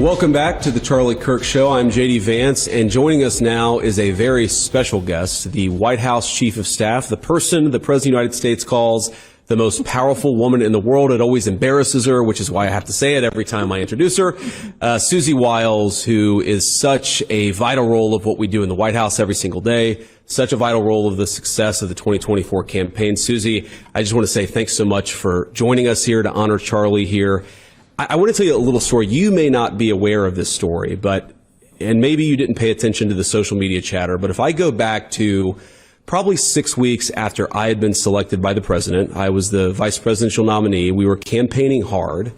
Welcome back to the Charlie Kirk Show. I'm J.D. Vance, and joining us now is a very special guest, the White House Chief of Staff, the person the President of the United States calls the most powerful woman in the world. It always embarrasses her, which is why I have to say it every time I introduce her. Susie Wiles, who is such a vital role of what we do in the White House every single day, such a vital role of the success of the 2024 campaign. Susie, I just want to say thanks so much for joining us here to honor Charlie here. I want to tell you a little story. You may not be aware of this story, and maybe you didn't pay attention to the social media chatter, but if I go back to probably 6 weeks after I had been selected by the president, I was the vice presidential nominee, we were campaigning hard,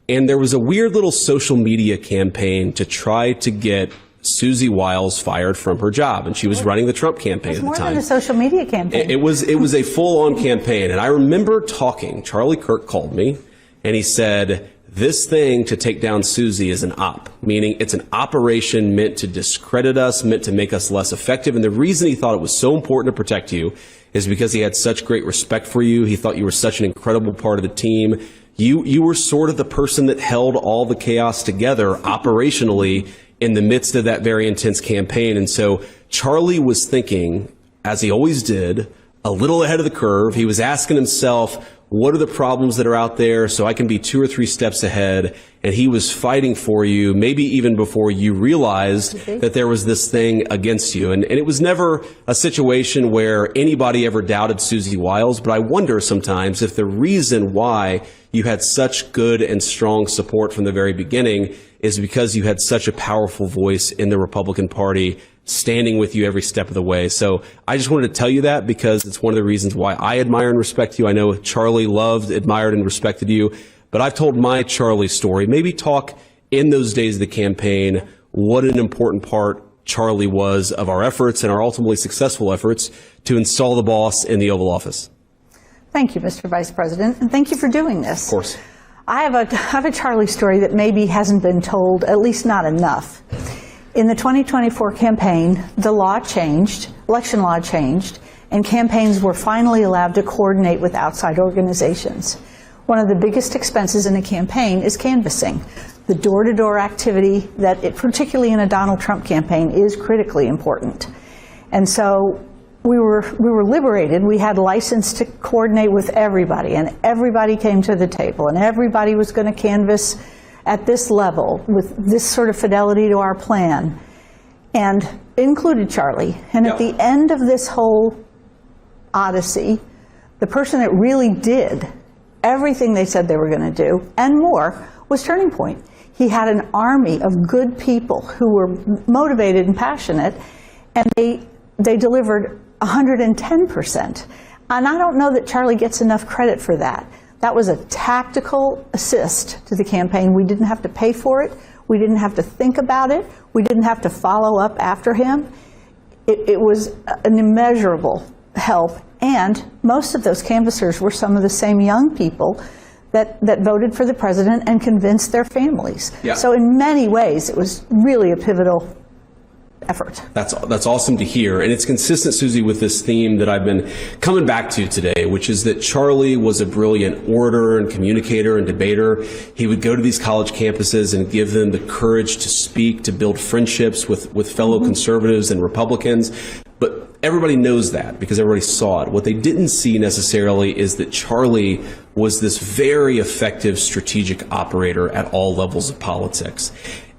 and there was a weird little social media campaign to try to get Susie Wiles fired from her job, and she was running the Trump campaign at the time. More than a social media campaign. It was a full-on campaign, and I remember Charlie Kirk called me, and he said, this thing to take down Susie is an op, meaning it's an operation meant to discredit us, meant to make us less effective. And the reason he thought it was so important to protect you is because he had such great respect for you. He thought you were such an incredible part of the team. You were sort of the person that held all the chaos together operationally in the midst of that very intense campaign. And so Charlie was thinking, as he always did, a little ahead of the curve. He was asking himself, what are the problems that are out there so I can be 2 or 3 steps ahead? And he was fighting for you, maybe even before you realized that there was this thing against you. And it was never a situation where anybody ever doubted Susie Wiles, but I wonder sometimes if the reason why you had such good and strong support from the very beginning is because you had such a powerful voice in the Republican Party standing with you every step of the way. So I just wanted to tell you that because it's one of the reasons why I admire and respect you. I know Charlie loved, admired, and respected you, but I've told my Charlie story. Maybe talk in those days of the campaign what an important part Charlie was of our efforts and our ultimately successful efforts to install the boss in the Oval Office. Thank you, Mr. Vice President, and thank you for doing this. Of course. I have a Charlie story that maybe hasn't been told, at least not enough. In the 2024 campaign, the law changed, election law changed, and campaigns were finally allowed to coordinate with outside organizations. One of the biggest expenses in a campaign is canvassing. The door-to-door activity particularly in a Donald Trump campaign, is critically important. And so we were liberated. We had license to coordinate with everybody, and everybody came to the table, and everybody was going to canvass at this level with this sort of fidelity to our plan, and included Charlie. And at the end of this whole odyssey, the person that really did everything they said they were going to do and more was Turning Point. He had an army of good people who were motivated and passionate, and they delivered 110%. And I don't know that Charlie gets enough credit for that. That was a tactical assist to the campaign. We didn't have to pay for it. We didn't have to think about it. We didn't have to follow up after him. It was an immeasurable help. And most of those canvassers were some of the same young people that voted for the president and convinced their families. Yeah. So in many ways, it was really a pivotal effort. That's awesome to hear. And it's consistent, Susie, with this theme that I've been coming back to today, which is that Charlie was a brilliant orator and communicator and debater. He would go to these college campuses and give them the courage to speak, to build friendships with fellow conservatives and Republicans. But everybody knows that because everybody saw it. What they didn't see necessarily is that Charlie was this very effective strategic operator at all levels of politics.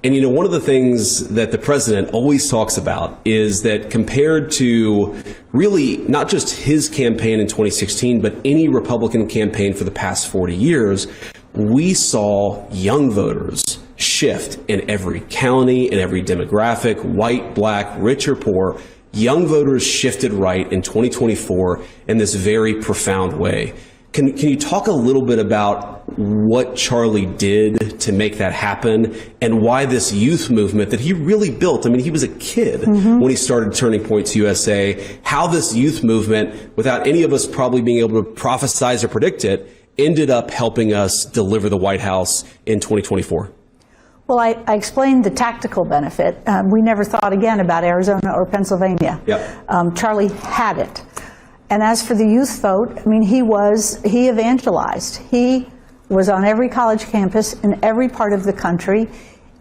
And, you know, one of the things that the president always talks about is that compared to really not just his campaign in 2016, but any Republican campaign for the past 40 years, we saw young voters shift in every county, in every demographic, white, black, rich or poor. Young voters shifted right in 2024 in this very profound way. Can you talk a little bit about what Charlie did to make that happen and why this youth movement that he really built, I mean, he was a kid when he started Turning Points USA, how this youth movement, without any of us probably being able to prophesize or predict it, ended up helping us deliver the White House in 2024? Well, I explained the tactical benefit. We never thought again about Arizona or Pennsylvania. Yep. Charlie had it. And as for the youth vote, I mean, he evangelized. He was on every college campus in every part of the country,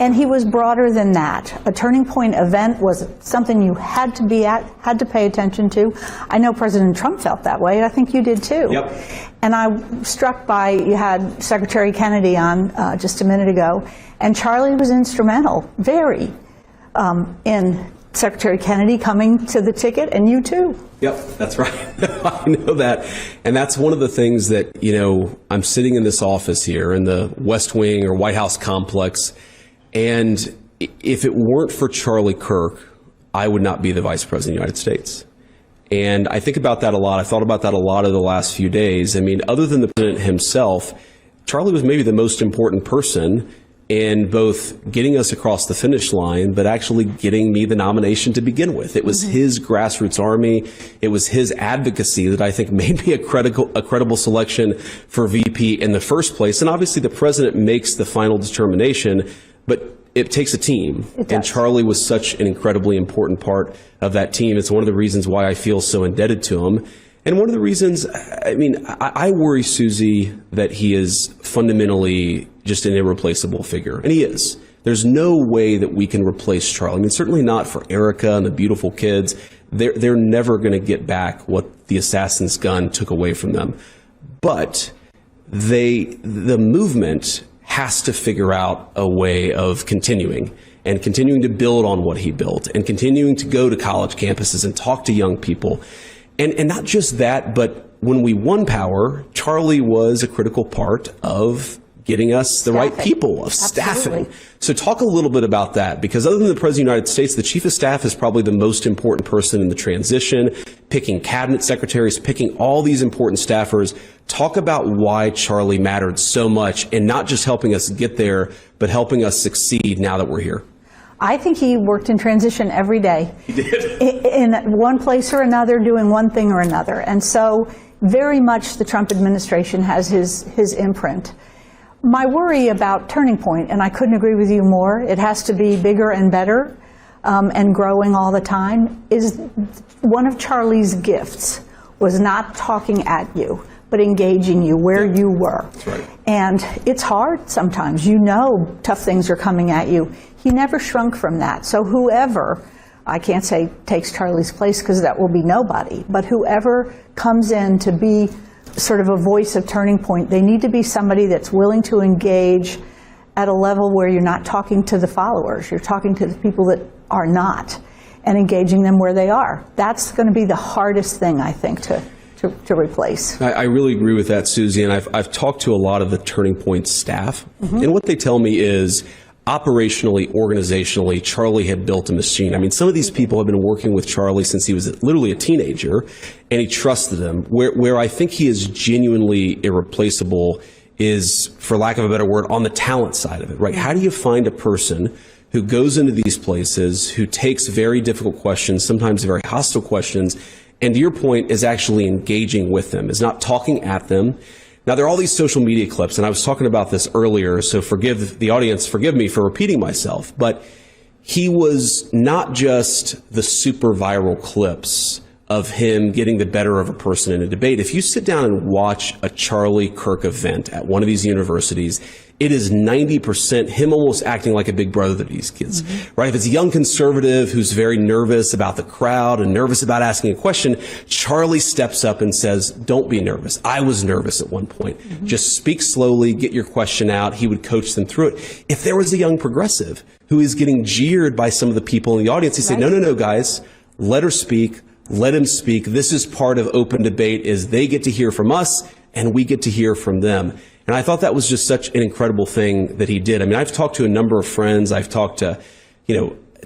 And he was broader than that. A turning point event was something you had to be at, had to pay attention to. I know President Trump felt that way. I think you did too. Yep. And I'm struck by, you had Secretary Kennedy on just a minute ago, and Charlie was instrumental, very, in Secretary Kennedy coming to the ticket, and you too. Yep, that's right. I know that. And that's one of the things that, you know, I'm sitting in this office here in the West Wing or White House complex, and if it weren't for Charlie Kirk, I would not be the Vice President of the United States. And I think about that a lot. I thought about that a lot over the last few days. I mean, other than the president himself, Charlie was maybe the most important person in both getting us across the finish line, but actually getting me the nomination to begin with. It was his grassroots army. It was his advocacy that I think made me a credible selection for VP in the first place. And obviously the president makes the final determination, but it takes a team. And Charlie was such an incredibly important part of that team. It's one of the reasons why I feel so indebted to him. And one of the reasons, I mean, I worry, Susie, that he is fundamentally just an irreplaceable figure. And he is. There's no way that we can replace Charlie. I mean, certainly not for Erica and the beautiful kids. They're never going to get back what the assassin's gun took away from them. But the movement has to figure out a way of continuing and continuing to build on what he built and continuing to go to college campuses and talk to young people. And not just that, but when we won power, Charlie was a critical part of getting us the right people, of staffing. So talk a little bit about that, because other than the President of the United States, the Chief of Staff is probably the most important person in the transition, picking cabinet secretaries, picking all these important staffers. Talk about why Charlie mattered so much, and not just helping us get there, but helping us succeed now that we're here. I think he worked in transition every day. He did. In one place or another, doing one thing or another. And so very much the Trump administration has his imprint. My worry about Turning Point, and I couldn't agree with you more, it has to be bigger and better and growing all the time, is one of Charlie's gifts was not talking at you, but engaging you where you were. That's right. And it's hard sometimes. You know tough things are coming at you. He never shrunk from that. So whoever, I can't say takes Charlie's place because that will be nobody, but whoever comes in to be sort of a voice of Turning Point, they need to be somebody that's willing to engage at a level where you're not talking to the followers, you're talking to the people that are not, and engaging them where they are. That's going to be the hardest thing, I think, to replace. I really agree with that, Susie, and I've talked to a lot of the Turning Point staff, and what they tell me is operationally, organizationally, Charlie had built a machine. I mean, some of these people have been working with Charlie since he was literally a teenager, and he trusted them. Where I think he is genuinely irreplaceable is, for lack of a better word, on the talent side of it, right? How do you find a person who goes into these places, who takes very difficult questions, sometimes very hostile questions, and to your point, is actually engaging with them, is not talking at them. Now, there are all these social media clips, and I was talking about this earlier, so forgive the audience, forgive me for repeating myself, but he was not just the super viral clips of him getting the better of a person in a debate. If you sit down and watch a Charlie Kirk event at one of these universities, it is 90% him almost acting like a big brother to these kids, right? If it's a young conservative who's very nervous about the crowd and nervous about asking a question, Charlie steps up and says, don't be nervous. I was nervous at one point. Just speak slowly, get your question out. He would coach them through it. If there was a young progressive who is getting jeered by some of the people in the audience, he'd say, no, guys, let her speak. Let him speak. This is part of open debate, is they get to hear from us and we get to hear from them. And I thought that was just such an incredible thing that he did. I mean, I've talked to a number of friends. I've talked to,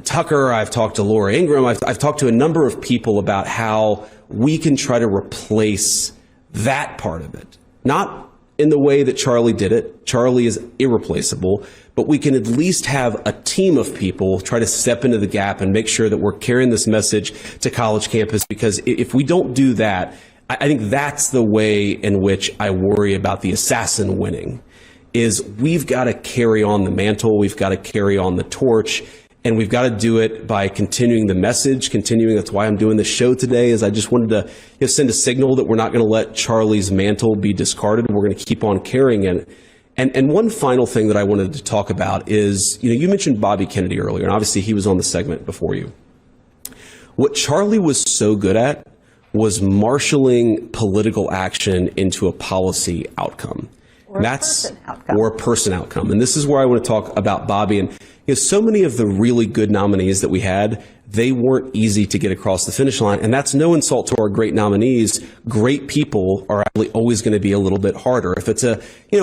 Tucker. I've talked to Laura Ingraham. I've talked to a number of people about how we can try to replace that part of it. Not in the way that Charlie did it. Charlie is irreplaceable. But we can at least have a team of people try to step into the gap and make sure that we're carrying this message to college campus. Because if we don't do that, I think that's the way in which I worry about the assassin winning, is we've got to carry on the mantle, we've got to carry on the torch, and we've got to do it by continuing the message, that's why I'm doing this show today, is I just wanted to send a signal that we're not going to let Charlie's mantle be discarded. We're going to keep on carrying it. And one final thing that I wanted to talk about is, you mentioned Bobby Kennedy earlier, and obviously he was on the segment before you. What Charlie was so good at was marshaling political action into a policy outcome. Or a person outcome. And this is where I want to talk about Bobby. And so many of the really good nominees that we had, they weren't easy to get across the finish line. And that's no insult to our great nominees. Great people are actually always going to be a little bit harder. If it's a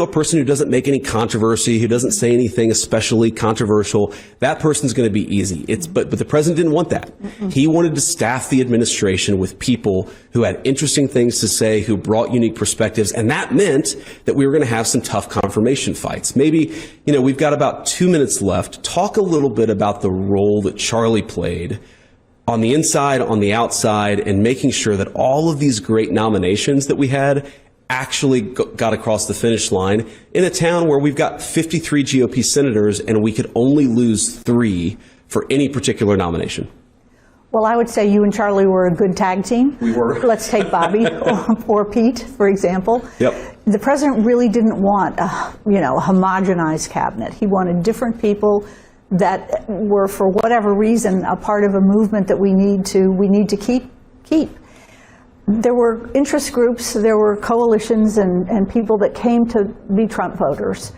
person who doesn't make any controversy, who doesn't say anything especially controversial, that person's going to be easy. But the president didn't want that. He wanted to staff the administration with people who had interesting things to say, who brought unique perspectives. And that meant that we were going to have some tough confirmation fights. Maybe, we've got about 2 minutes left. Talk a little bit about the role that Charlie played on the inside, on the outside, and making sure that all of these great nominations that we had actually got across the finish line in a town where we've got 53 GOP senators and we could only lose 3 for any particular nomination. Well, I would say you and Charlie were a good tag team. We were. Let's take Bobby or Pete, for example. Yep. The president really didn't want a homogenized cabinet. He wanted different people that were, for whatever reason, a part of a movement that we need to keep. There were interest groups, there were coalitions and people that came to be Trump voters.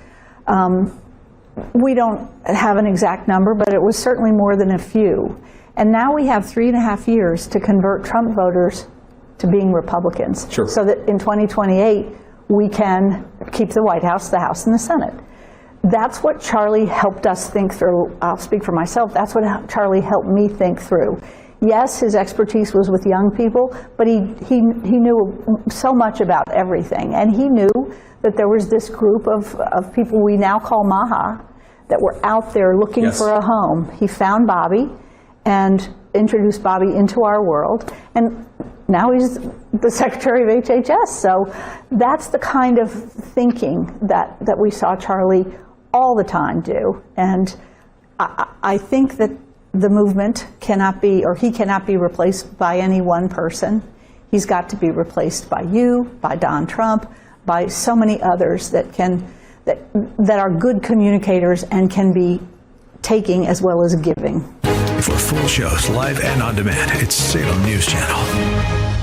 We don't have an exact number, but it was certainly more than a few. And now we have 3.5 years to convert Trump voters to being Republicans. Sure. So that in 2028, we can keep the White House, the House, and the Senate. That's what Charlie helped us think through. I'll speak for myself. That's what Charlie helped me think through. Yes, his expertise was with young people, but he knew so much about everything. And he knew that there was this group of people we now call MAHA that were out there looking Yes. for a home. He found Bobby and introduced Bobby into our world. And now he's the Secretary of HHS. So that's the kind of thinking that we saw Charlie all the time do. And I think that the movement cannot be, or he cannot be replaced by any one person. He's got to be replaced by you, by Don Trump, by so many others that are good communicators and can be taking as well as giving. For full shows, live and on demand, it's Salem News Channel.